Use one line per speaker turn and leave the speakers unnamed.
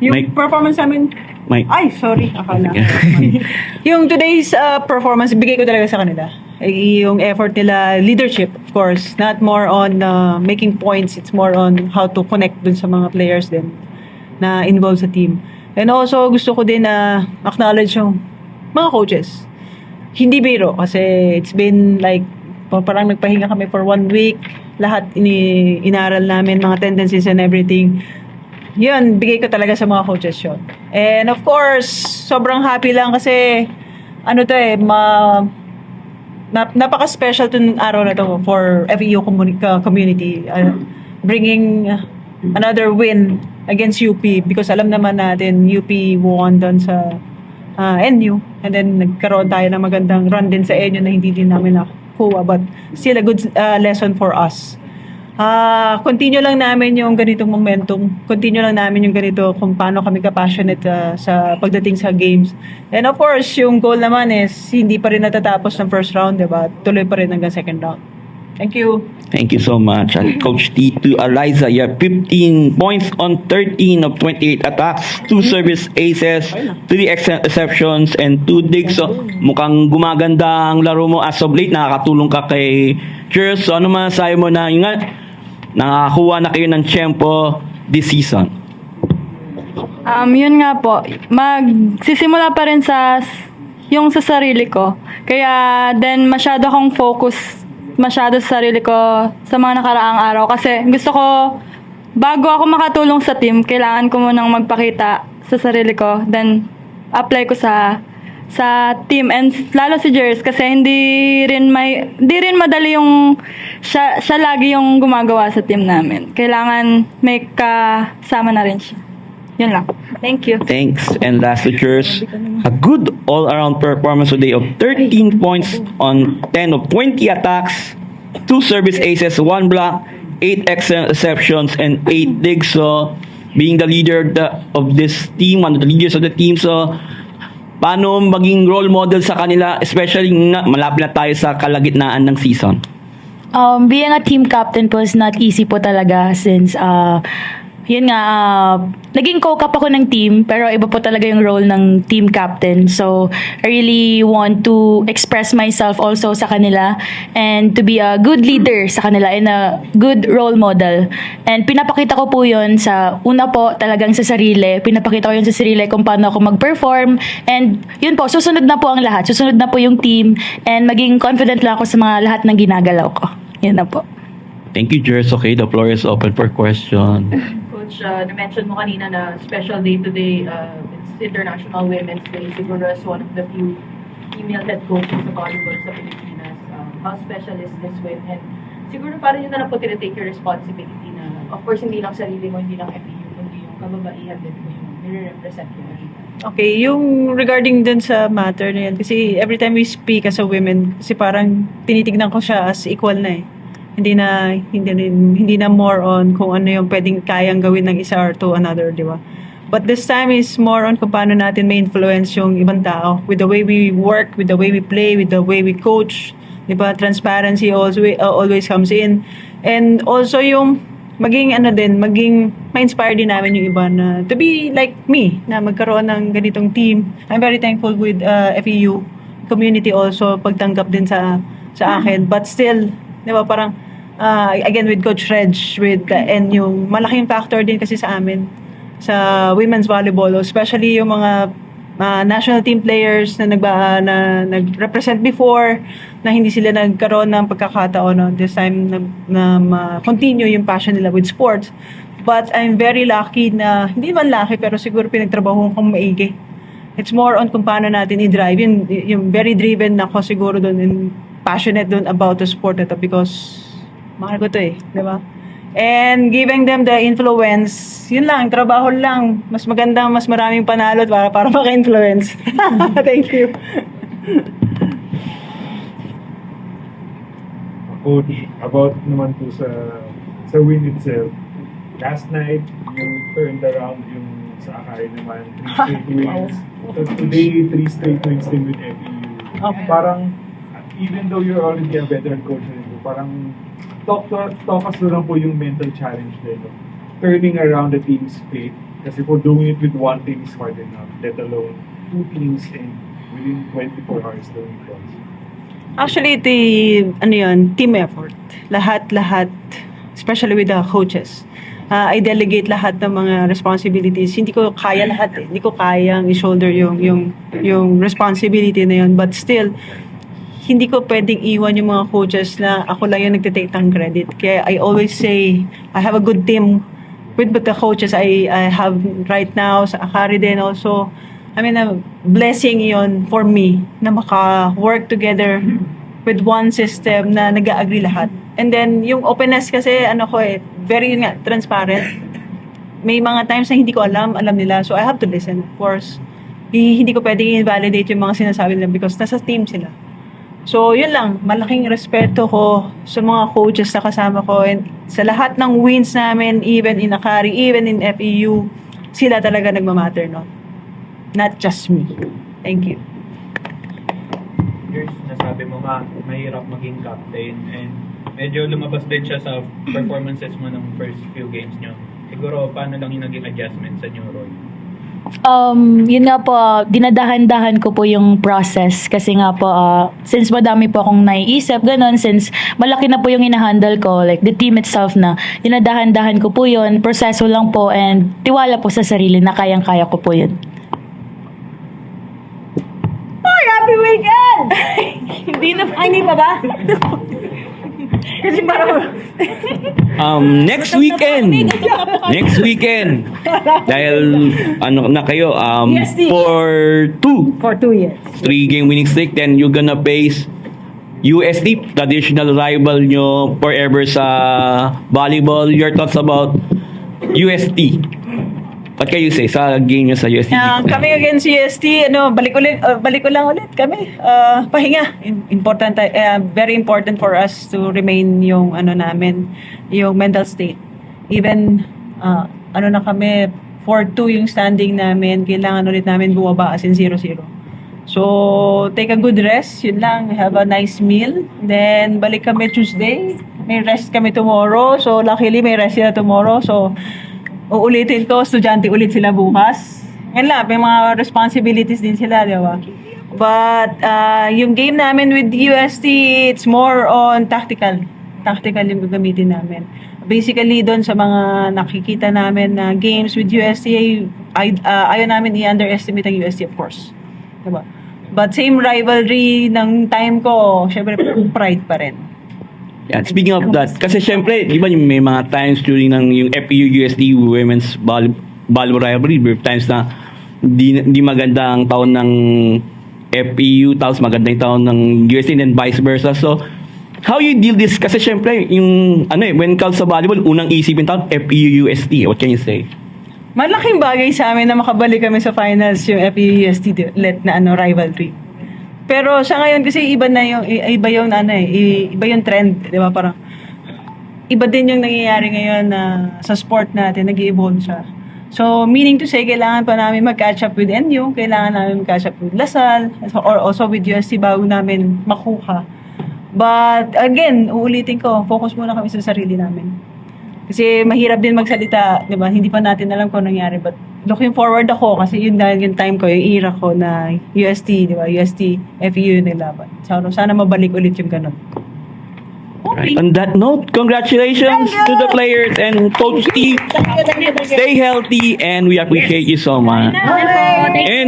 Yung
Mike.
performance namin,
Mike.
ay, sorry, akala. Yung today's performance, bigay ko talaga sa kanila. Yung effort nila, leadership, of course, not more on making points, it's more on how to connect dun sa mga players din na involved sa team. And also, gusto ko din na acknowledge yung mga coaches. Hindi biro kasi it's been like parang nagpahinga kami for 1 week. Lahat inaral namin, mga tendencies and everything. Yun, bigay ko talaga sa mga coaches yun. And of course, sobrang happy lang kasi ano to napaka-special itong araw na to for FEU community. Bringing another win against UP because alam naman natin UP won doon sa NU and then nagkaroon tayo ng magandang run din sa NU na hindi din namin nakuha but still a good lesson for us. Continue lang namin yung ganitong momentum. Continue lang namin yung ganito kung paano kami ka-passionate sa pagdating sa games. And of course, yung goal naman is hindi pa rin natatapos ng first round, diba? Tuloy pa rin hanggang second round. Thank you.
Thank you so much. And Coach T to Eliza, you have 15 points on 13 of 28 attacks, 2 service aces, 3 exceptions, and 2 digs. So, mukhang gumaganda ang laro mo as of late. Nakakatulong ka kay Cheers. So, ano masasabi mo na yung nakakuha na kayo ng tiyempo this season?
Yun nga po, magsisimula pa rin sa sarili ko. Kaya then masyado akong focus sa sarili ko sa mga nakaraang araw kasi gusto ko bago ako makatulong sa team, kailangan ko munang magpakita sa sarili ko, then apply ko sa team and lalo si Jers kasi hindi rin madali yung siya lagi yung gumagawa sa team namin. Kailangan may kasama na rin siya. Yun lang. Thank you.
Thanks. And lastly, Cheers, a good all-around performance today of 13 points on 10 of 20 attacks, 2 service aces, 1 block, 8 exceptions, and 8 digs. So, being the leader of this team, one of the leaders of the team, so paano maging role model sa kanila, especially nga malapit na tayo sa kalagitnaan ng season?
Being a team captain po is not easy po talaga since yun nga, naging co-cap ako ng team pero iba po talaga yung role ng team captain. So, I really want to express myself also sa kanila and to be a good leader sa kanila and a good role model. And pinapakita ko po yun sa una po talagang sa sarili. Pinapakita ko yun sa sarili kung paano ako mag-perform. And yun po, susunod na po ang lahat. Susunod na po yung team and maging confident lang ako sa mga lahat ng ginagalaw ko. Yun na po.
Thank you, Jers. Okay, the floor is open for question.
Coach, na-mention mo kanina na special day today, it's International Women's Day. Siguro as one of the few female head coaches sa volleyball sa Pilipinas, how special is this win? And siguro parang yun na lang po tinitake your responsibility na, of course, hindi lang sarili mo, hindi lang FEU, kundi yung kababaihan din mo yung nire-represent mo.
Okay, yung regarding dun sa matter na yan, kasi every time we speak as a women, kasi parang tinitignan ko siya as equal na eh. Hindi na more on kung ano yung pwedeng kayang gawin ng isa or to another, di ba? But this time is more on kung paano natin may influence yung ibang tao with the way we work, with the way we play, with the way we coach, di ba? Transparency always comes in. And also yung maging ma-inspire din namin yung iba na to be like me, na magkaroon ng ganitong team. I'm very thankful with FEU community also, pagtanggap din sa akin. But still, di ba, parang again with Coach Reg and yung malaking factor din kasi sa amin sa women's volleyball, especially yung mga national team players na nag-represent before na hindi sila nagkaroon ng pagkakataon this time na ma-continue yung passion nila with sports. But I'm very lucky na, hindi man lucky pero siguro pinagtrabaho kong maigi. It's more on kung paano natin i-drive. Yung very driven ako siguro doon and passionate doon about the sport ito because mahal ko to di ba? And giving them the influence, yun lang, trabaho lang. Mas maganda, mas maraming panalo para maka-influence. Thank you.
Coach, about naman po sa win itself. Last night, you turned around yung sa Akari naman, 3 straight wins. So today, 3 straight wins din with FEU.
Okay.
Parang, even though you're already a veteran coach, parang talk us lang po yung mental challenge din. Turning around the team's fate Kasi po doing it with one team is hard enough, let alone two teams and within 24 hours doing it once.
Actually, team effort. Lahat, especially with the coaches. I delegate lahat ng mga responsibilities. Hindi ko kaya lahat eh. Hindi ko kayang i-shoulder yung responsibility na yun. But still, hindi ko pwedeng iwan yung mga coaches na ako lang yung nagtitake ng credit. Kaya I always say, I have a good team with the coaches I have right now sa Akari din also. I mean, a blessing yon for me na maka-work together with one system na nag-agree lahat. And then, yung openness kasi, very yun nga, transparent. May mga times na hindi ko alam nila. So, I have to listen, of course. Hindi ko pwedeng invalidate yung mga sinasabi nila because nasa team sila. So, yun lang. Malaking respeto ko sa mga coaches na kasama ko and sa lahat ng wins namin, even in Akari, even in FEU, sila talaga nagmamatter, no? Not just me. Thank you.
Years, nasabi mo nga, mahirap maging captain and medyo lumabas din siya sa performances mo ng first few games nyo. Siguro, paano lang yung naging adjustment sa new role?
Yun nga po, dinadahan-dahan ko po yung process kasi nga po, since madami po akong naiisip, ganun, since malaki na po yung inahandle ko, like the team itself na, dinadahan-dahan ko po yun, proseso lang po, and tiwala po sa sarili na kayang-kaya ko po yun.
Happy weekend! Hindi pa ba? Kasi parang...
Next weekend, dahil na kayo, for
For 2 years.
3-game winning streak, then you're gonna face UST, traditional rival nyo forever sa volleyball. Your thoughts about UST? What can you say sa game nyo sa UST?
Kami against UST, balik ko lang ulit kami. Pahinga. Very important for us to remain yung namin, yung mental state. Even na kami 4-2 yung standing namin, kailangan ulit namin bumaba as in 0-0. So, take a good rest, yun lang. Have a nice meal. Then, balik kami Tuesday. May rest kami tomorrow. So, luckily, may rest sila tomorrow. So, uulitin ko, estudyante ulit sila bukas. Yan lang, may mga responsibilities din sila, di ba? But, yung game namin with UST, it's more on tactical. Tactical yung gagamitin namin. Basically, doon sa mga nakikita namin na games with UST, ayaw namin i-underestimate ang UST, of course. Diba? But same rivalry ng time ko, syempre, pride pa rin.
Yeah, speaking of that, kasi syempre, di ba may mga times during yung FEU UST Women's Volleyball Rivalry, may times na di maganda ang taon ng FEU, tapos maganda yung taon ng UST, and then vice versa. So, how you deal this? Kasi syempre, yung, when it comes sa volleyball, unang isipin taon, FEU UST. What can you say?
Malaking bagay sa amin na makabalik kami sa finals yung FEU UST na rivalry. Pero sa ngayon kasi iba yung trend, 'di ba? Parang iba din yung nangyayari ngayon na sa sport natin, nag-evolve siya. So meaning to say, kailangan pa namin mag-catch up with NU, kailangan namin mag-catch up with Lasal, or also with UST bago namin makuha. But again, uulitin ko, focus muna kami sa sarili namin. Kasi mahirap din magsalita, 'di ba? Hindi pa natin alam kung nangyari, but looking forward ako kasi yun dahil yung time ko, yung era ko na UST, 'di ba? UST, FEU nilaban. So, sana mabalik ulit yung ganun.
Right. On that note, congratulations to the players and Coach Steve. Stay healthy and we appreciate you so much. And